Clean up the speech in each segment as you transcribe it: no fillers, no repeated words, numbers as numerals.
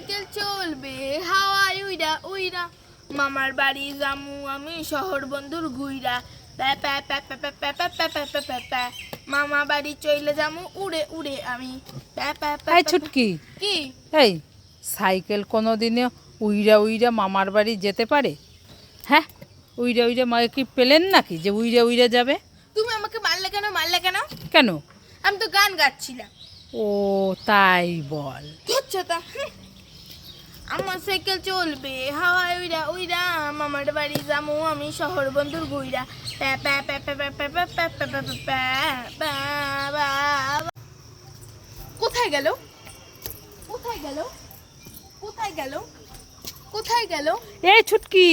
Cycle চলবে হাওয়ায় উইরা উইরা, মামার বাড়ি যামু আমি শহর বন্ধুর গুইরা, প্যা প্যা প্যা প্যা প্যা প্যা প্যা প্যা প্যা প্যা প্যা প্যা, মামা বাড়ি চইলে যামু উড়ে উড়ে আমি, প্যা প্যা প্যা। এই ছুটকি, কি? এই সাইকেল কোনোদিনও উইরা উইরা মামার বাড়ি যেতে পারে? হ্যাঁ, উইরা উইরা মা কি পেলেন নাকি যে উইরা উইরা যাবে? তুমি আমাকে মারলে কেন মারলে কেন? কেন? আমি তো গান গাচ্ছিলাম। ও তাই বল। হচ্ছে তা আমার সাইকেল চলবে হাওয়ায় উইরা উইরা, মামার বাড়ি যামু আমি শহর বন্ধুর গুইরা, প্যা প্যা প্যা প্যা প্যা প্যা প্যা প্যা প্যা প্যা প্যা প্যা প্যা। কোথায় গেল কোথায় গেল কোথায় গেল কোথায় গেল? এই ছুটকি,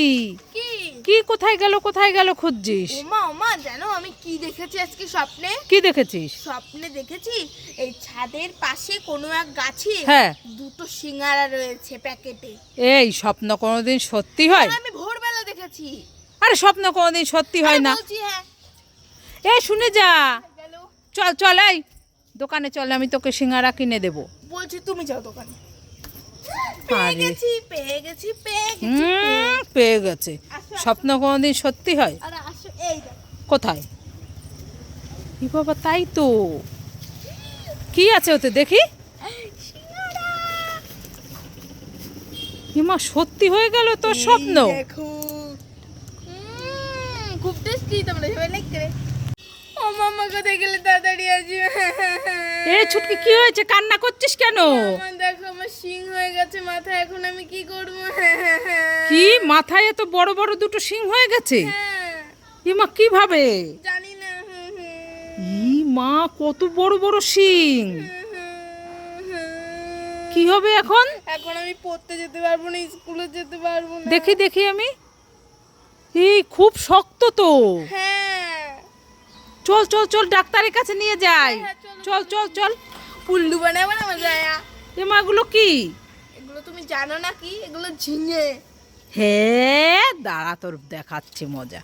কি কি কোথায় গেল খুঁজছিস? ওমা ওমা, জানো আমি কি দেখেছি আজকে স্বপ্নে? কি দেখেছিস? স্বপ্নে দেখেছি এই ছাদের পাশে কোনো এক গাছে হ্যাঁ, দুটো সিঙ্গারা রয়েছে প্যাকেটে। এই স্বপ্ন কোনোদিন সত্যি হয়? আমি ভোরবেলা দেখেছি। আরে স্বপ্ন কোনোদিন সত্যি হয় না। বলছি হ্যাঁ। এই শুনে যা, গেল। চল চল, এই দোকানে চল, আমি তোকে সিঙ্গারা কিনে দেবো। বলছি তুমি যাও দোকানে। পেয়ে আরে গেছি পেয়ে গেছি পেয়ে গেছি পেয়ে গেছে। আসো, স্বপ্ন কোনোদিন সত্যি হয়? আরে আসো, এই দেখো। কোথায়? ই বাবা, তাই তো। কি আছে ওতে দেখি? সিঙ্গারা। হিমা, সত্যি হয়ে গেল তোর এই স্বপ্ন? দেখো। খুব টেস্টি, তোমরা সবাই লাইক করে। ও মামা কোথায় গেলে তাড়াতাড়ি আসবে। এই ছুটকি, কি হয়েছে? কান্না করছিস কেন? আমার দেখো আমার শিং হয়ে গেছে মাথায়, এখন আমি কি করব? কি মাথায় এত বড় বড় দুটো শিং হয়ে গেছে? হ্যাঁ, হিমা, কিভাবে? জানি না। ই মা, কত বড় বড় শিং! কি হবে এখন? এখন আমি পড়তে যেতে পারবো না, স্কুলে যেতে পারবো না। দেখি দেখি আমি। এই খুব শক্ত তো। হ্যাঁ। চল চল চল, ডাক্তারের কাছে নিয়ে যাই। হ্যাঁ, চলো, চল চল চল। উল্লু বানাবো না মজায়া। এ মাগুলো কি? এগুলো তুমি জানো না কি? এগুলো ঝিঙে। হ্যাঁ, দাঁড়া, তোর দেখাচ্ছি মজা।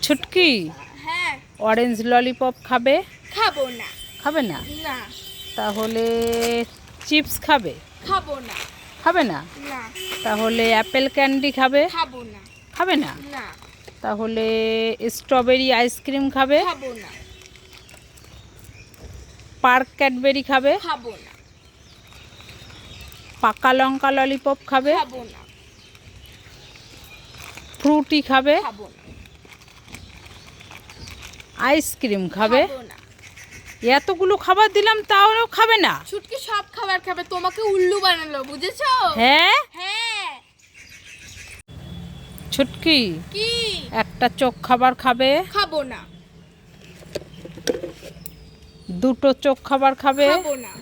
ছুটকি, হ্যাঁ। অরেঞ্জ ললিপপ খাবে? খাবো না। খাবে না? না। তাহলে চিপস খাবে? খাবো না। খাবে না? না। তাহলে অ্যাপেল ক্যান্ডি খাবে? খাবো না। খাবে না? না। তাহলে স্ট্রবেরি আইসক্রিম খাবে? খাবো না। পার্ক ক্যাডবেরি খাবে? খাবো না। পাকা লঙ্কা ললিপপ খাবে? খাবো না। ফ্রুটি খাবে? খাবো না। আইসক্রিম খাবে? খাবো না। এতগুলো খাবার দিলাম তাহলেও খাবে না? ছুটকি সব খাবার খাবে, তোমাকে উল্লু বানালো, বুঝেছো? হ্যাঁ। হ্যাঁ। ছুটকি, কি? একটা চোখ খাবার খাবে? খাবো না। দুটো চোখ খাবার খাবে? খাবো না।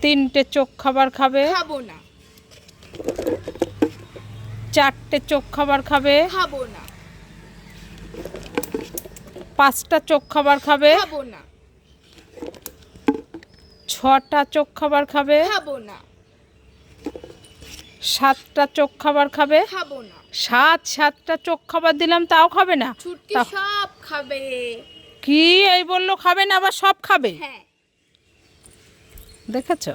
তিনটে চোখ খাবার খাবে? খাবো না। চারটে চোখ খাবার খাবে? খাবো না। পাঁচটা চোখ খাবার খাবে? খাবো না। ছটা চোখ খাবার খাবে? খাবো না। সাতটা চোখ খাবার খাবে? খাবো না। সাতটা চোখ খাবার দিলাম তাও খাবে না? ছুটকি তা- সব খাবে। কি এই বললো খাবে না, আবার সব খাবে? হ্যাঁ। দেখেছো?